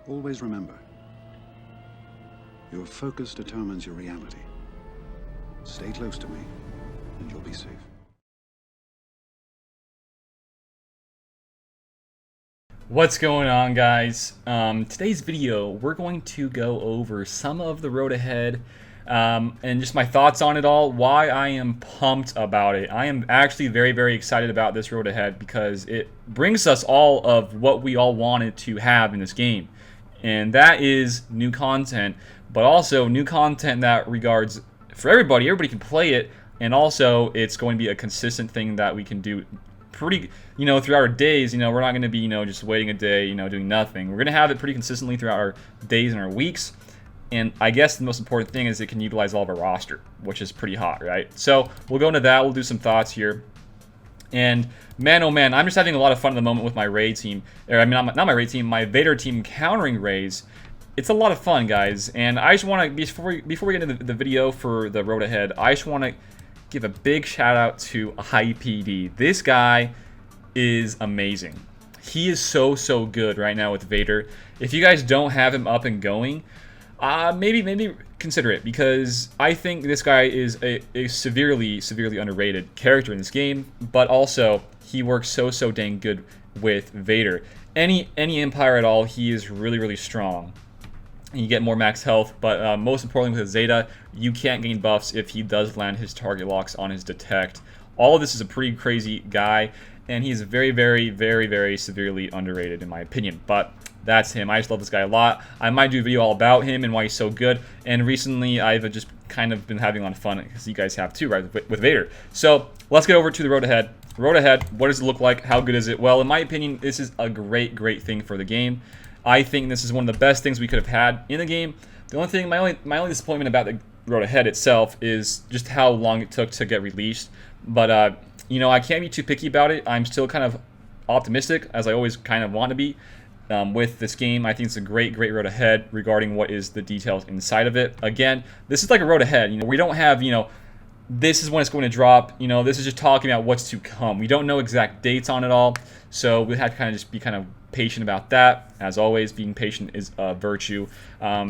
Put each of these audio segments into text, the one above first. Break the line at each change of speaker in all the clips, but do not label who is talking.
Always remember, your focus determines your reality. Stay close to me, and you'll be safe.
What's going on, guys? Today's video, we're going to go over some of the road ahead and just my thoughts on it all, why I am pumped about it. I am actually very, very excited about this road ahead because it brings us all of what we all wanted to have in this game. And that is new content, but also new content that regards for everybody. Everybody can play it, and also it's going to be a consistent thing that we can do pretty, throughout our days. We're not going to be, just waiting a day, doing nothing. We're going to have it pretty consistently throughout our days and our weeks. And I guess the most important thing is it can utilize all of our roster, which is pretty hot, right? So we'll go into that. We'll do some thoughts here. And man, oh man, I'm just having a lot of fun at the moment with my raid team. Not my raid team, my Vader team countering raids. It's a lot of fun, guys. And I just want to, before we get into the video for the road ahead, I just want to give a big shout out to IPD. This guy is amazing. He is so good right now with Vader. If you guys don't have him up and going, maybe consider it, because I think this guy is a severely underrated character in this game, but also he works so dang good with Vader. Any Empire at all, he is really strong. You get more max health, but most importantly with Zeta, you can't gain buffs if he does land his target locks on his detect. All of this is a pretty crazy guy, and he's very severely underrated in my opinion, but that's him. I just love this guy a lot. I might do a video all about him and why he's so good, and recently I've just kind of been having a lot of fun, because you guys have too, right, with Vader. So let's get over to the road ahead. Road ahead, what does it look like? How good is it? Well, in my opinion, this is a great thing for the game. I think this is one of the best things we could have had in the game. The only thing, my only disappointment about the road ahead itself is just how long it took to get released. But I can't be too picky about it. I'm still kind of optimistic, as I always kind of want to be with this game. I think it's a great road ahead regarding what is the details inside of it. Again, this is like a road ahead. We don't have, this is when it's going to drop. This is just talking about what's to come. We don't know exact dates on it all, so we have to kind of just be kind of patient about that. As always, being patient is a virtue.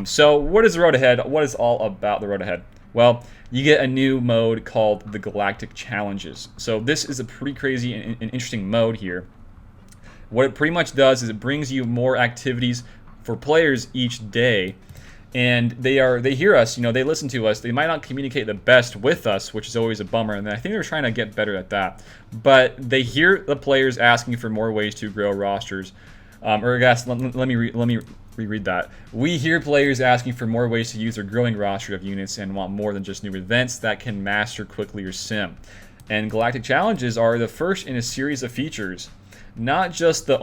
So what is the road ahead? What is all about the road ahead? Well, you get a new mode called the Galactic Challenges. So this is a pretty crazy and interesting mode here. What it pretty much does is it brings you more activities for players each day. And they hear us, they listen to us. They might not communicate the best with us, which is always a bummer, and I think they're trying to get better at that. But they hear the players asking for more ways to grow rosters. Let me reread that. We hear players asking for more ways to use their growing roster of units and want more than just new events that can master quickly or sim. And Galactic Challenges are the first in a series of features. Not just the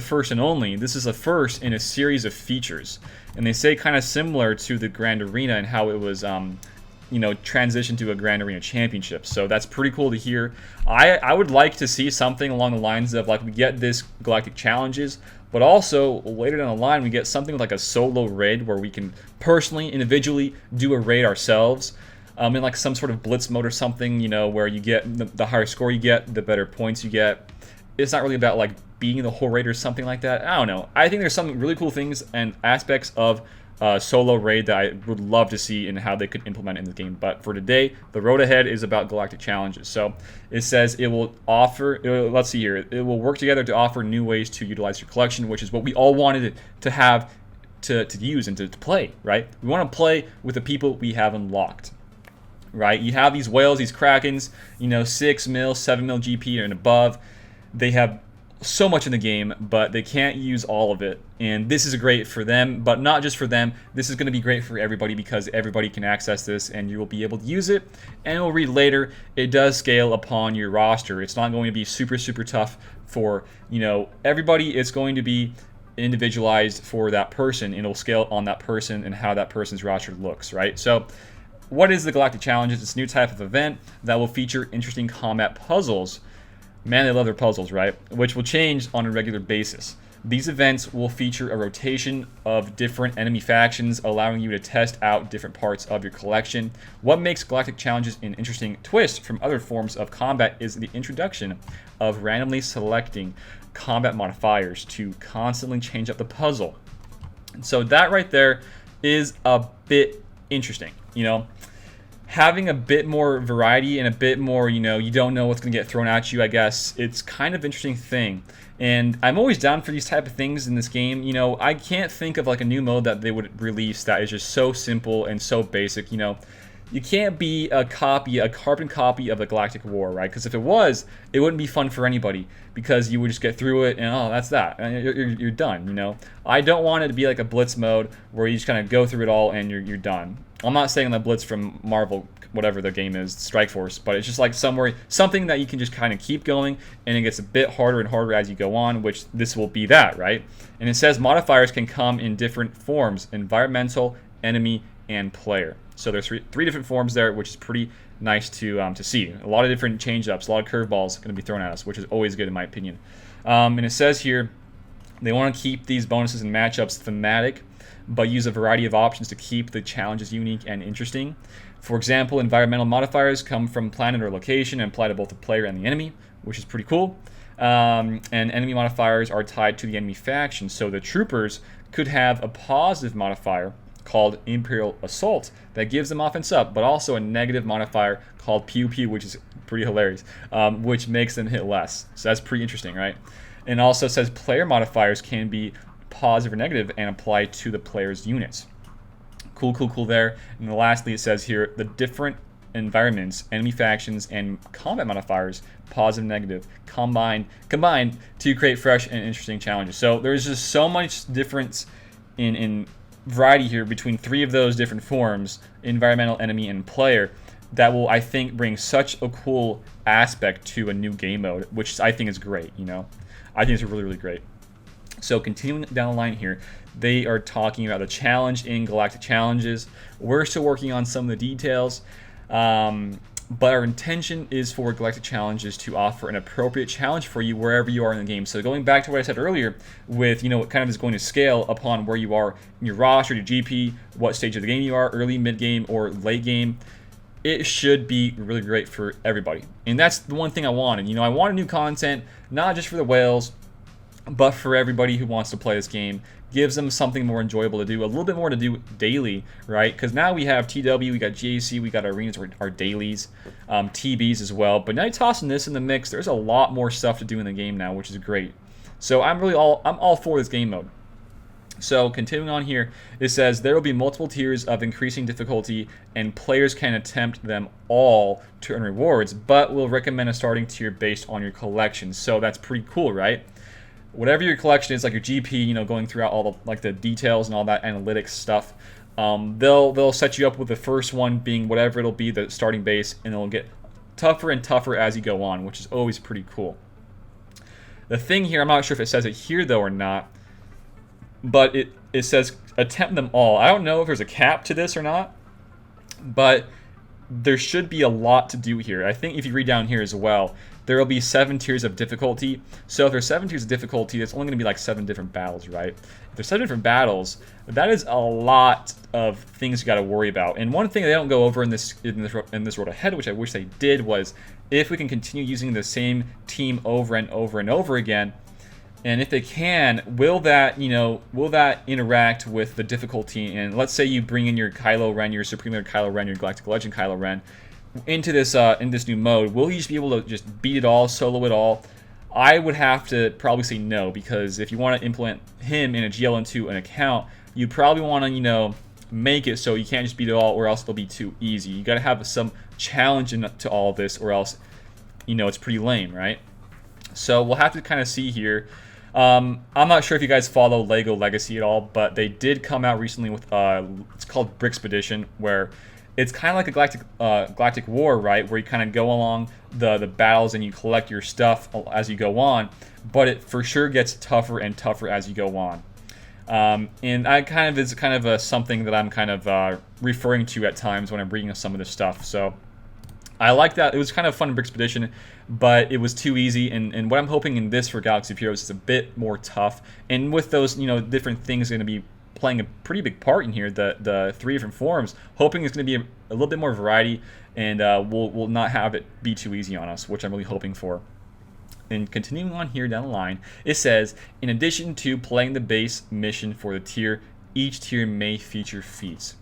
first and only. This is the first in a series of features, and they say kind of similar to the Grand Arena and how it was, transitioned to a Grand Arena Championship. So that's pretty cool to hear. I would like to see something along the lines of, like, we get this Galactic Challenges, but also later down the line we get something like a solo raid where we can personally, individually do a raid ourselves. In like some sort of blitz mode or something, where you get the higher score you get, the better points you get. It's not really about like beating the whole raid or something like that. I don't know. I think there's some really cool things and aspects of solo raid that I would love to see and how they could implement in the game. But for today, the road ahead is about Galactic Challenges. So it says it will offer, let's see here, it will work together to offer new ways to utilize your collection, which is what we all wanted to have to use and to play, right? We want to play with the people we have unlocked. Right? You have these whales, these krakens, 6 mil, 7 mil GP and above. They have so much in the game, but they can't use all of it. And this is great for them, but not just for them. This is going to be great for everybody, because everybody can access this and you will be able to use it. And we'll read later, it does scale upon your roster. It's not going to be super tough for, everybody. It's going to be individualized for that person. It'll scale on that person and how that person's roster looks, right? So what is the Galactic Challenges? It's a new type of event that will feature interesting combat puzzles. Man, they love their puzzles, right? Which will change on a regular basis. These events will feature a rotation of different enemy factions, allowing you to test out different parts of your collection. What makes Galactic Challenges an interesting twist from other forms of combat is the introduction of randomly selecting combat modifiers to constantly change up the puzzle. So that right there is a bit interesting, having a bit more variety and a bit more, you don't know what's going to get thrown at you. I guess it's kind of interesting thing, and I'm always down for these type of things in this game. I can't think of like a new mode that they would release that is just so simple and so basic. You can't be a carbon copy of the Galactic War, right? Because if it was, it wouldn't be fun for anybody, because you would just get through it and, oh, that's that, and you're done. I don't want it to be like a Blitz mode where you just kind of go through it all and you're done. I'm not saying that Blitz from Marvel, whatever the game is, Strike Force, but it's just like something that you can just kind of keep going, and it gets a bit harder and harder as you go on, which this will be that, right? And it says modifiers can come in different forms: environmental, enemy, and player. So there's three different forms there, which is pretty nice to see. A lot of different change-ups, a lot of curveballs going to be thrown at us, which is always good in my opinion. And it says here they want to keep these bonuses and matchups thematic, but use a variety of options to keep the challenges unique and interesting. For example, environmental modifiers come from planet or location and apply to both the player and the enemy, which is pretty cool. And enemy modifiers are tied to the enemy faction, so the troopers could have a positive modifier called Imperial Assault that gives them offense up, but also a negative modifier called Pew Pew, which is pretty hilarious, which makes them hit less. So that's pretty interesting, right? And also says player modifiers can be positive or negative and apply to the player's units. Cool there. And lastly, it says here the different environments, enemy factions, and combat modifiers, positive and negative, combined to create fresh and interesting challenges. So there's just so much difference in variety here between three of those different forms: environmental, enemy, and player, that will, I think, bring such a cool aspect to a new game mode, which I think is great. I think it's really great. So continuing down the line here, they are talking about the challenge in Galactic Challenges. We're still working on some of the details, but our intention is for Galactic Challenges to offer an appropriate challenge for you wherever you are in the game. So going back to what I said earlier with, what kind of is going to scale upon where you are in your roster, your GP, what stage of the game you are, early, mid-game, or late game, it should be really great for everybody. And that's the one thing I wanted. I wanted new content, not just for the whales, but for everybody who wants to play this game. Gives them something more enjoyable to do, a little bit more to do daily, right? Because now we have TW, we got GAC, we got arenas, our dailies, TBs as well. But now you're tossing this in the mix, there's a lot more stuff to do in the game now, which is great. So I'm all for this game mode. So continuing on here, it says there will be multiple tiers of increasing difficulty, and players can attempt them all to earn rewards, but we'll recommend a starting tier based on your collection. So that's pretty cool, right? Whatever your collection is, like your GP, going throughout all the details and all that analytics stuff, they'll set you up with the first one being whatever it'll be, the starting base, and it'll get tougher and tougher as you go on, which is always pretty cool. The thing here, I'm not sure if it says it here though or not, but it says attempt them all. I don't know if there's a cap to this or not, but there should be a lot to do here. I think if you read down here as well, there will be 7 tiers of difficulty. So if there's 7 tiers of difficulty, it's only going to be like 7 different battles, right? If there's 7 different battles, that is a lot of things you got to worry about. And one thing they don't go over in this road ahead, which I wish they did, was if we can continue using the same team over and over and over again, and if they can, will that interact with the difficulty? And let's say you bring in your Kylo Ren, your Supreme Leader Kylo Ren, your Galactic Legend Kylo Ren, into this in this new mode. Will you just be able to just beat it all, solo it all? I would have to probably say no, because if you want to implement him in a GL into an account, you probably want to make it so you can't just beat it all, or else it'll be too easy. You got to have some challenge to all this, or else it's pretty lame, right? So we'll have to kind of see here. I'm not sure if you guys follow LEGO Legacy at all, but they did come out recently with it's called Brickspedition, where it's kind of like a Galactic War, right? Where you kind of go along the battles and you collect your stuff as you go on, but it for sure gets tougher and tougher as you go on. And I is something that I'm kind of referring to at times when I'm reading some of this stuff. So I like that. It was kind of fun in Brickspedition, but it was too easy. And what I'm hoping in this for Galaxy of Heroes is a bit more tough. And with those, different things going to be playing a pretty big part in here, the 3 different forms, hoping it's going to be a little bit more variety, and we'll not have it be too easy on us, which I'm really hoping for. And continuing on here down the line, it says, in addition to playing the base mission for the tier, each tier may feature feats.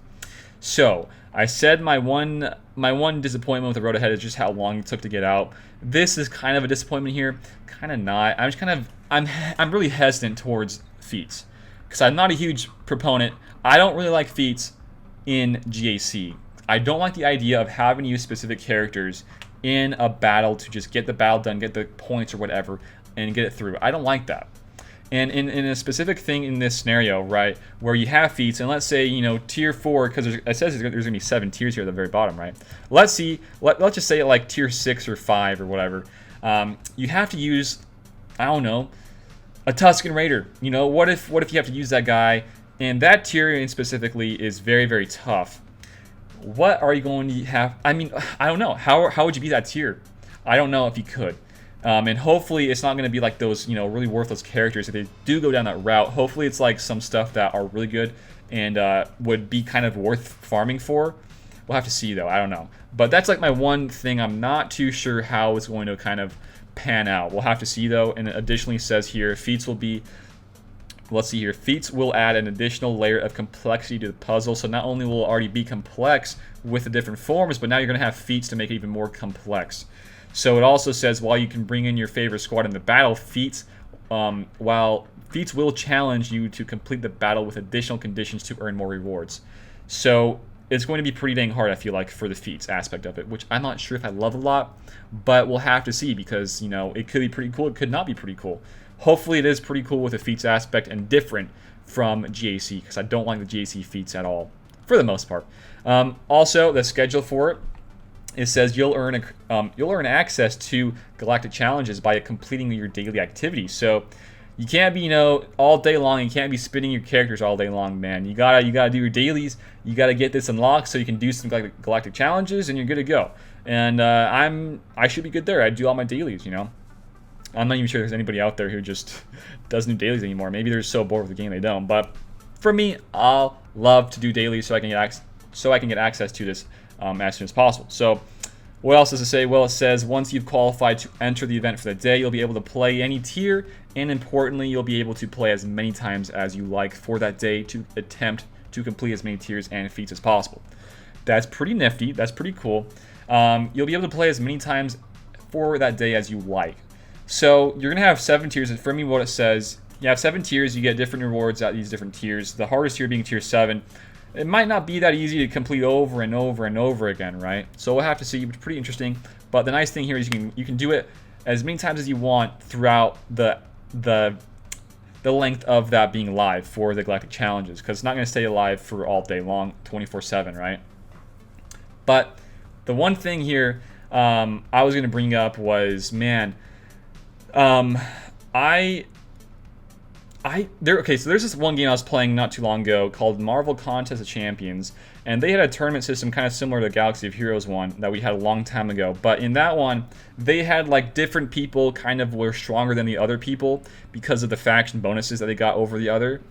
So I said my one disappointment with the road ahead is just how long it took to get out. This is kind of a disappointment here, kind of not. I'm just kind of I'm really hesitant towards feats because I'm not a huge proponent. I don't really like feats in GAC. I don't like the idea of having to use specific characters in a battle to just get the battle done, get the points or whatever, and get it through. I don't like that. And in a specific thing in this scenario, right, where you have feats, and let's say, you know, tier 4, because it says there's going to be 7 tiers here at the very bottom, right? Let's just say like tier 6 or 5 or whatever. You have to use, I don't know, a Tusken Raider. You know, what if you have to use that guy, and that tier specifically is very, very tough. What are you going to have? I mean, I don't know. How would you be that tier? I don't know if you could. And hopefully it's not going to be like those, you know, really worthless characters if they do go down that route. Hopefully it's like some stuff that are really good and would be kind of worth farming for. We'll have to see though. I don't know. But that's like my one thing. I'm not too sure how it's going to kind of pan out. We'll have to see though. And it additionally says here, feats will be, let's see here, feats will add an additional layer of complexity to the puzzle. So not only will it already be complex with the different forms, but now you're going to have feats to make it even more complex. So it also says while you can bring in your favorite squad in the battle, feats will challenge you to complete the battle with additional conditions to earn more rewards. So it's going to be pretty dang hard, I feel like, for the feats aspect of it, which I'm not sure if I love a lot, but we'll have to see because, you know, it could be pretty cool, it could not be pretty cool. Hopefully it is pretty cool with the feats aspect and different from GAC because I don't like the GAC feats at all, for the most part. Also, the schedule for it. It says you'll earn access to Galactic Challenges by completing your daily activities. So you can't be, you know, all day long. You can't be spinning your characters all day long, man. You gotta do your dailies. You gotta get this unlocked so you can do some Galactic Challenges, and you're good to go. And I should be good there. I do all my dailies, you know. I'm not even sure there's anybody out there who just doesn't do dailies anymore. Maybe they're so bored with the game they don't. But for me, I'll love to do dailies so I can get access to this as soon as possible. So what else does it say? Well, it says once you've qualified to enter the event for the day, you'll be able to play any tier, and importantly, you'll be able to play as many times as you like for that day to attempt to complete as many tiers and feats as possible. That's pretty nifty. That's pretty cool. You'll be able to play as many times for that day as you like. So you're going to have 7 tiers. And for me, what it says, you have 7 tiers. You get different rewards at these different tiers. The hardest tier being tier 7. It might not be that easy to complete over and over and over again, right? So we'll have to see. It's pretty interesting. But the nice thing here is you can do it as many times as you want throughout the length of that being live for the Galactic Challenges, because it's not going to stay alive for all day long, 24/7, right? But the one thing here I was going to bring up was, man, okay, so there's this one game I was playing not too long ago called Marvel Contest of Champions, and they had a tournament system kind of similar to Galaxy of Heroes one that we had a long time ago. But in that one, they had like different people kind of were stronger than the other people because of the faction bonuses that they got over the other.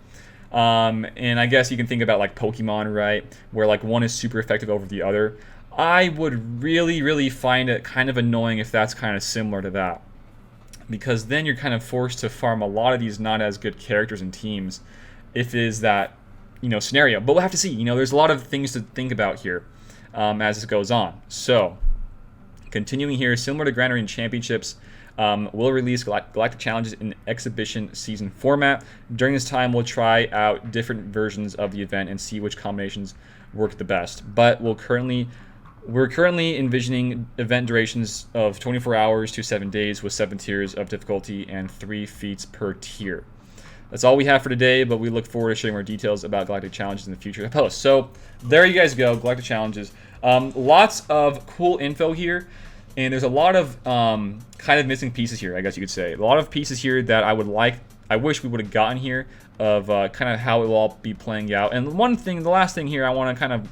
And I guess you can think about like Pokemon, right, where like one is super effective over the other. I would really, really find it kind of annoying if that's kind of similar to that, because then you're kind of forced to farm a lot of these not as good characters and teams if it is that, you know, scenario. But we'll have to see. You know, there's a lot of things to think about here as this goes on. So continuing here, similar to Grand Arena Championships, we'll release Galactic Challenges in exhibition season format. During this time, we'll try out different versions of the event and see which combinations work the best. But we're currently envisioning event durations of 24 hours to 7 days with 7 tiers of difficulty and 3 feats per tier. That's all we have for today, but we look forward to sharing more details about Galactic Challenges in the future posts. So there you guys go, Galactic Challenges. Lots of cool info here, and there's a lot of kind of missing pieces here, I guess you could say. A lot of pieces here that I wish we would have gotten here of kind of how it will all be playing out. And the last thing here I want to kind of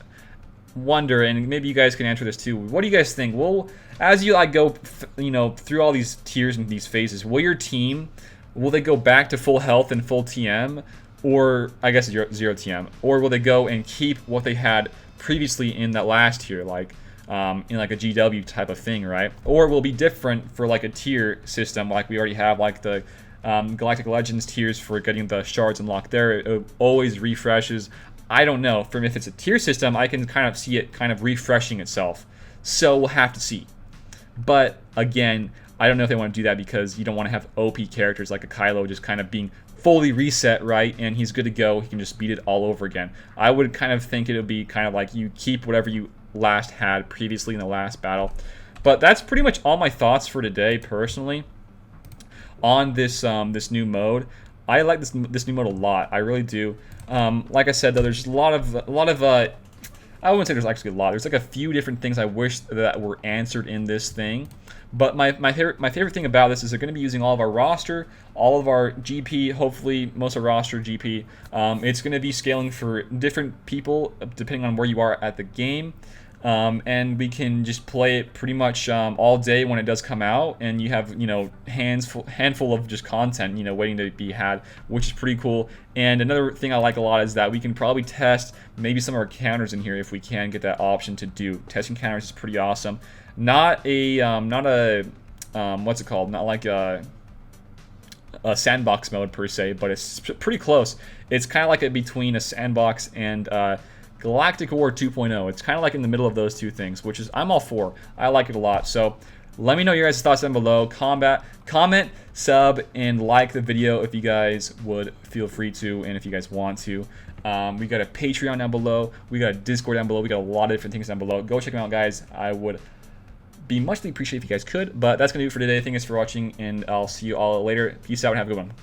wonder, and maybe you guys can answer this too. What do you guys think? Well, as you go, you know, through all these tiers and these phases, will your team, will they go back to full health and full TM, or I guess zero TM, or will they go and keep what they had previously in that last tier, like in like a GW type of thing, right? Or will it be different for like a tier system, like we already have, like the Galactic Legends tiers for getting the shards unlocked there. It always refreshes. I don't know. From if it's a tier system, I can kind of see it kind of refreshing itself. So we'll have to see. But again, I don't know if they want to do that because you don't want to have OP characters like a Kylo just kind of being fully reset, right? And he's good to go. He can just beat it all over again. I would kind of think it would be kind of like you keep whatever you last had previously in the last battle. But that's pretty much all my thoughts for today, personally, on this this new mode. I like this new mode a lot. I really do. Like I said, though, there's a lot of I wouldn't say there's actually a lot. There's like a few different things I wish that were answered in this thing. But my favorite thing about this is they're going to be using all of our roster, all of our GP, hopefully most of our roster GP. It's going to be scaling for different people depending on where you are at the game. And we can just play it pretty much all day when it does come out, and you have, you know, handful of just content, you know, waiting to be had, which is pretty cool. And another thing I like a lot is that we can probably test maybe some of our counters in here if we can get that option to do. Testing counters is pretty awesome. Not a what's it called? Not like a sandbox mode per se, but it's pretty close. It's kind of like between a sandbox and Galactic War 2.0. It's kind of like in the middle of those two things, which is I'm all for. I like it a lot. So let me know your guys' thoughts down below. Comment, sub, and like the video if you guys would feel free to, and if you guys want to. We got a Patreon down below. We got a Discord down below. We got a lot of different things down below. Go check them out, guys. I would be muchly appreciated if you guys could. But that's going to do it for today. Thanks for watching, and I'll see you all later. Peace out and have a good one.